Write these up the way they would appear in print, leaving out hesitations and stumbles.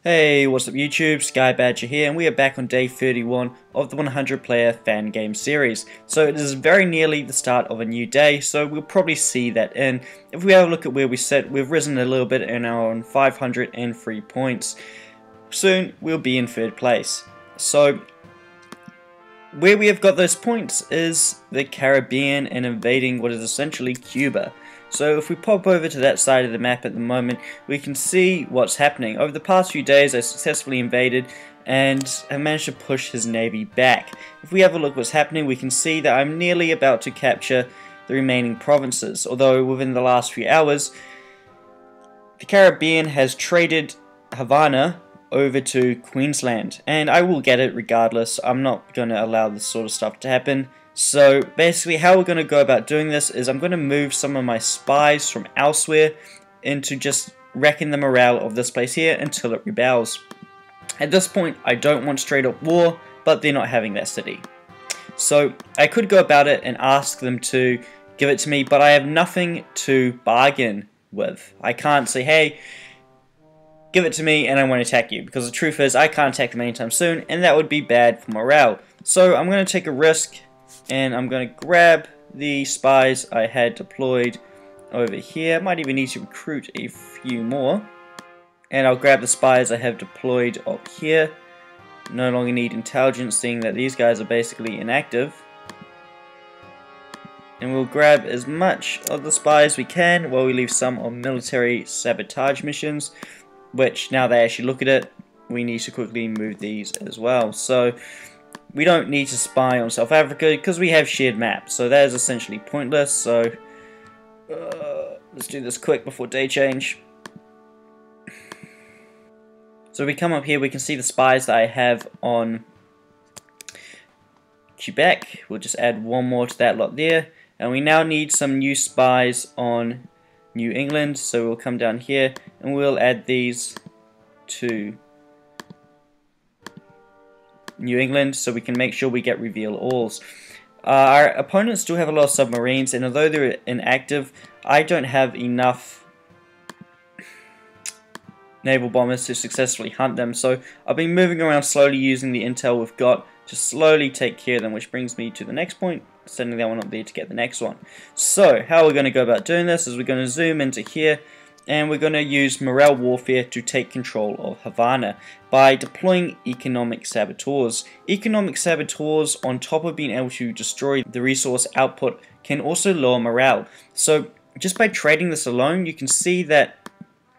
Hey, what's up YouTube? Sky Badger here, and we are back on day 31 of the 100 player fan game series. So it is very nearly the start of a new day, so we'll probably see that in. If we have a look at where we sit, we've risen a little bit and are on 503 points. Soon we'll be in third place. So where we have got those points is the Caribbean and invading what is essentially Cuba. So if we pop over to that side of the map at the moment, we can see what's happening. Over the past few days I successfully invaded and have managed to push his navy back. If we have a look what's happening, we can see that I'm nearly about to capture the remaining provinces, although within the last few hours the Caribbean has traded Havana over to Queensland, and I will get it regardless. I'm not going to allow this sort of stuff to happen. So basically how we're going to go about doing this is I'm going to move some of my spies from elsewhere into just wrecking the morale of this place here until it rebels. At this point I don't want straight up war, but they're not having that city. So I could go about it and ask them to give it to me, but I have nothing to bargain with. I can't say, hey, give it to me and I won't attack you, because the truth is I can't attack them anytime soon, and that would be bad for morale. So I'm going to take a risk, and I'm going to grab the spies I had deployed over here. Might even need to recruit a few more. And I'll grab the spies I have deployed up here. No longer need intelligence, seeing that these guys are basically inactive. And we'll grab as much of the spies we can, while we leave some on military sabotage missions, which now they actually look at it, we need to quickly move these as well. So we don't need to spy on South Africa because we have shared maps, so that is essentially pointless. So let's do this quick before day change. So we come up here, we can see the spies that I have on Quebec. We'll just add one more to that lot there, and we now need some new spies on New England, so we'll come down here and we'll add these to New England so we can make sure we get reveal alls. Our opponents still have a lot of submarines, and although they're inactive, I don't have enough naval bombers to successfully hunt them, so I've been moving around slowly using the intel we've got to slowly take care of them, which brings me to the next point, sending that one up there to get the next one. So how we're going to go about doing this is we're going to zoom into here, and we're going to use morale warfare to take control of Havana by deploying economic saboteurs. Economic saboteurs, on top of being able to destroy the resource output, can also lower morale. So just by trading this alone, you can see that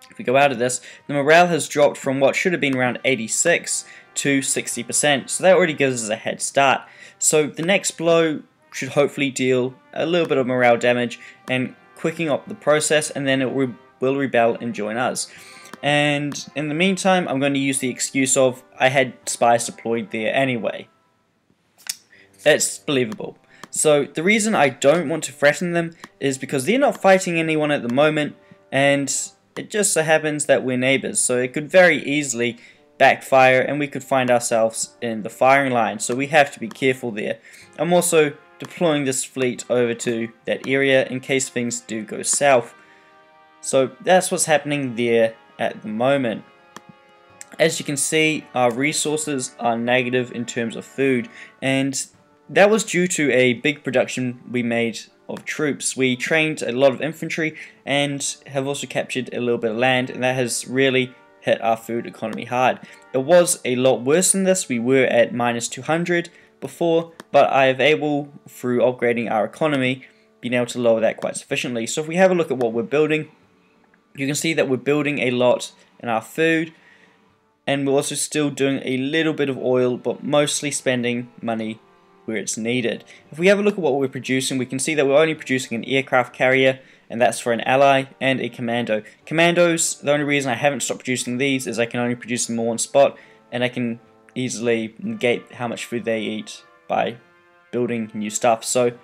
if we go out of this, the morale has dropped from what should have been around 86 to 60%. So that already gives us a head start. So the next blow should hopefully deal a little bit of morale damage and quicking up the process, and then it will rebel and join us. And in the meantime, I'm going to use the excuse of I had spies deployed there anyway. That's believable. So the reason I don't want to threaten them is because they're not fighting anyone at the moment, and it just so happens that we're neighbors, so it could very easily backfire and we could find ourselves in the firing line, so we have to be careful there. I'm also deploying this fleet over to that area in case things do go south. So that's what's happening there at the moment. As you can see, our resources are negative in terms of food, and that was due to a big production we made of troops. We trained a lot of infantry and have also captured a little bit of land, and that has really hit our food economy hard. It was a lot worse than this. We were at minus 200 before, but I have able, through upgrading our economy, been able to lower that quite sufficiently. So if we have a look at what we're building, you can see that we're building a lot in our food, and we're also still doing a little bit of oil, but mostly spending money where it's needed. If we have a look at what we're producing, we can see that we're only producing an aircraft carrier, and that's for an ally, and a commando. Commandos, the only reason I haven't stopped producing these is I can only produce them all on spot, and I can easily negate how much food they eat by building new stuff. So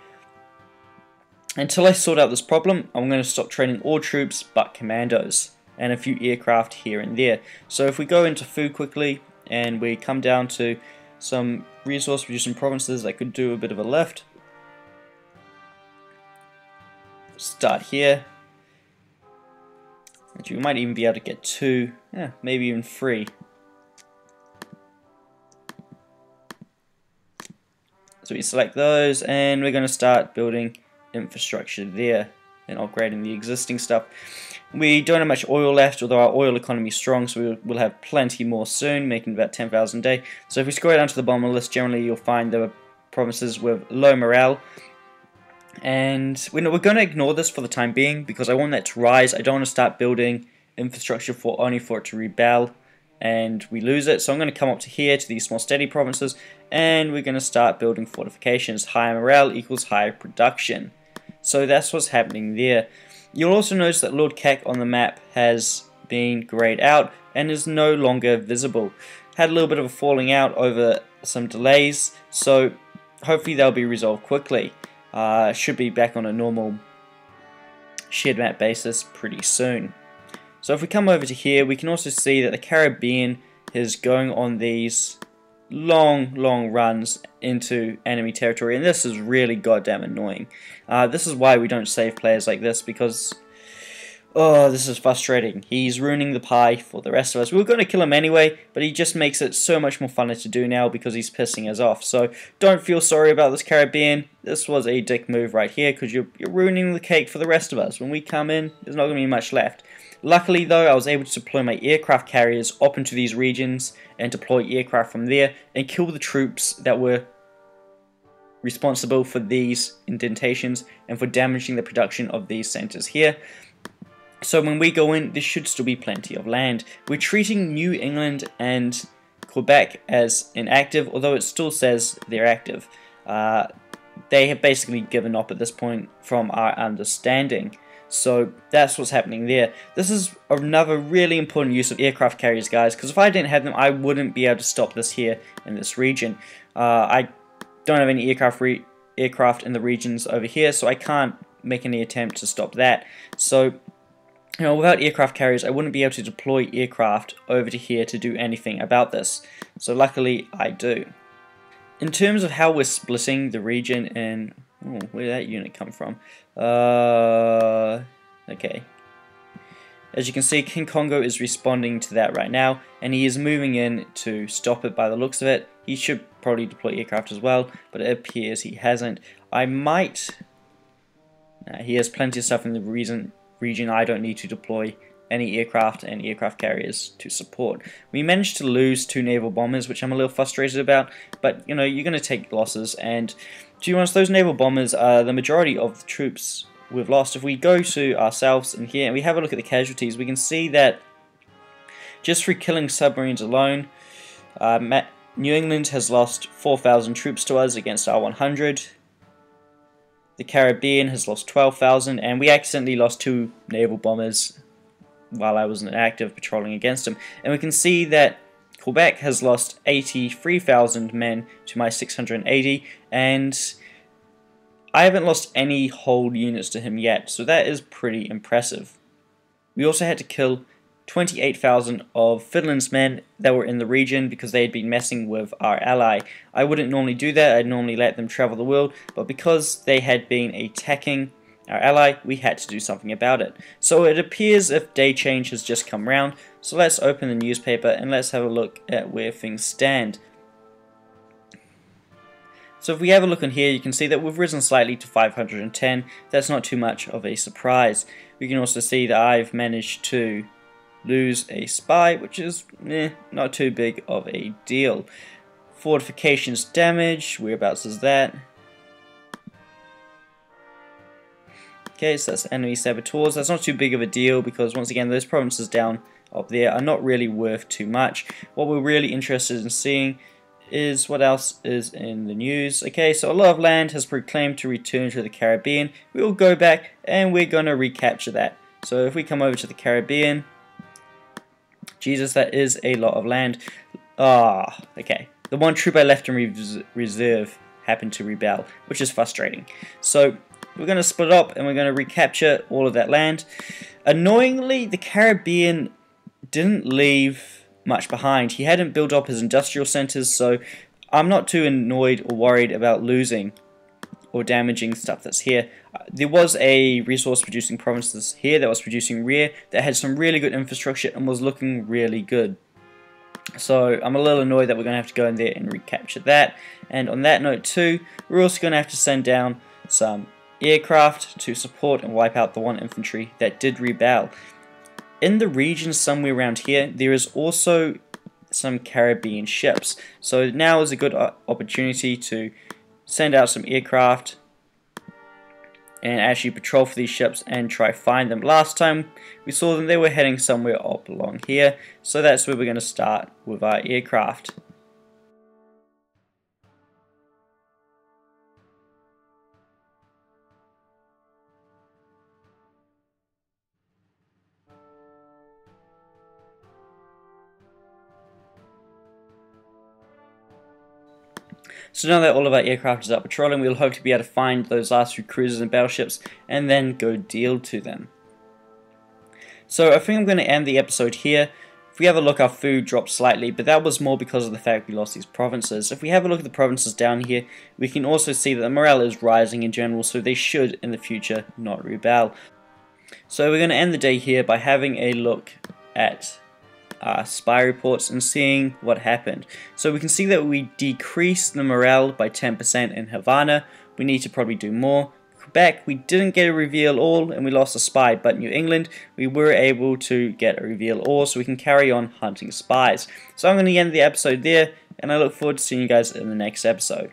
until I sort out this problem, I'm going to stop training all troops but commandos, and a few aircraft here and there. So if we go into food quickly, and we come down to some resource producing provinces that could do a bit of a lift. Start here. And you might even be able to get 2, maybe even 3 So we select those, and we're going to start building infrastructure there and upgrading the existing stuff. We don't have much oil left, although our oil economy is strong, so we'll have plenty more soon, making about 10,000 a day. So if we scroll down to the bottom of the list, generally you'll find there are provinces with low morale. And we're going to ignore this for the time being, because I want that to rise. I don't want to start building infrastructure only for it to rebel and we lose it. So I'm going to come up to here, to these small steady provinces, and we're going to start building fortifications. Higher morale equals higher production. So that's what's happening there. You'll also notice that Lord Keck on the map has been grayed out and is no longer visible. Had a little bit of a falling out over some delays, so hopefully they'll be resolved quickly. Should be back on a normal shared map basis pretty soon. So if we come over to here, we can also see that the Caribbean is going on these long runs into enemy territory, and this is really goddamn annoying. This is why we don't save players like this, because this is frustrating. He's ruining the pie for the rest of us. We were going to kill him anyway, but he just makes it so much more funner to do now because he's pissing us off. So don't feel sorry about this Caribbean. This was a dick move right here, because you're ruining the cake for the rest of us. When we come in, there's not going to be much left. Luckily though, I was able to deploy my aircraft carriers up into these regions and deploy aircraft from there and kill the troops that were responsible for these indentations and for damaging the production of these centers here. So when we go in, there should still be plenty of land. We're treating New England and Quebec as inactive, although it still says they're active. They have basically given up at this point from our understanding. So that's what's happening there. This is another really important use of aircraft carriers, guys, because if I didn't have them, I wouldn't be able to stop this here in this region. I don't have any aircraft in the regions over here, so I can't make any attempt to stop that. So, you know, without aircraft carriers, I wouldn't be able to deploy aircraft over to here to do anything about this. So luckily, I do. In terms of how we're splitting the region and where did that unit come from? Okay. As you can see, King Congo is responding to that right now, and he is moving in to stop it by the looks of it. He should probably deploy aircraft as well, but it appears he hasn't. He has plenty of stuff in the region. I don't need to deploy any aircraft and aircraft carriers to support. We managed to lose 2 naval bombers, which I'm a little frustrated about, but you know, you're going to take losses, and to be honest, those naval bombers are the majority of the troops we've lost. If we go to ourselves in here and we have a look at the casualties, we can see that just through killing submarines alone, New England has lost 4,000 troops to us against our 100. The Caribbean has lost 12,000, and we accidentally lost 2 naval bombers while I wasn't active patrolling against them. And we can see that Quebec has lost 83,000 men to my 680, and I haven't lost any whole units to him yet, so that is pretty impressive. We also had to kill 28,000 of Finland's men that were in the region because they had been messing with our ally. I wouldn't normally do that, I'd normally let them travel the world, but because they had been attacking our ally, we had to do something about it. So it appears if day change has just come round, so let's open the newspaper and let's have a look at where things stand. So if we have a look in here, you can see that we've risen slightly to 510. That's not too much of a surprise. We can also see that I've managed to lose a spy, which is not too big of a deal. Fortifications damage, whereabouts is that? Okay, so that's enemy saboteurs. That's not too big of a deal because once again, those provinces down up there are not really worth too much. What we're really interested in seeing is what else is in the news. Okay, so a lot of land has proclaimed to return to the Caribbean. We will go back and we're going to recapture that. So if we come over to the Caribbean, Jesus, that is a lot of land. Okay. The one troop I left in reserve happened to rebel, which is frustrating. So we're going to split up and we're going to recapture all of that land. Annoyingly, the Caribbean didn't leave much behind. He hadn't built up his industrial centers, so I'm not too annoyed or worried about losing or damaging stuff that's here. There was a resource producing province here that was producing rear that had some really good infrastructure and was looking really good. So I'm a little annoyed that we're going to have to go in there and recapture that. And on that note too, we're also going to have to send down some aircraft to support and wipe out the one infantry that did rebel. In the region somewhere around here, there is also some Caribbean ships. So now is a good opportunity to send out some aircraft and actually patrol for these ships and try find them. Last time we saw them, they were heading somewhere up along here, so that's where we're going to start with our aircraft. So now that all of our aircraft is out patrolling, we'll hope to be able to find those last few cruisers and battleships and then go deal to them. So I think I'm going to end the episode here. If we have a look, our food dropped slightly, but that was more because of the fact we lost these provinces. If we have a look at the provinces down here, we can also see that the morale is rising in general, so they should in the future not rebel. So we're going to end the day here by having a look at spy reports and seeing what happened. So we can see that we decreased the morale by 10% in Havana. We need to probably do more. Quebec, we didn't get a reveal all and we lost a spy, but New England, we were able to get a reveal all, so we can carry on hunting spies. So I'm going to end the episode there, and I look forward to seeing you guys in the next episode.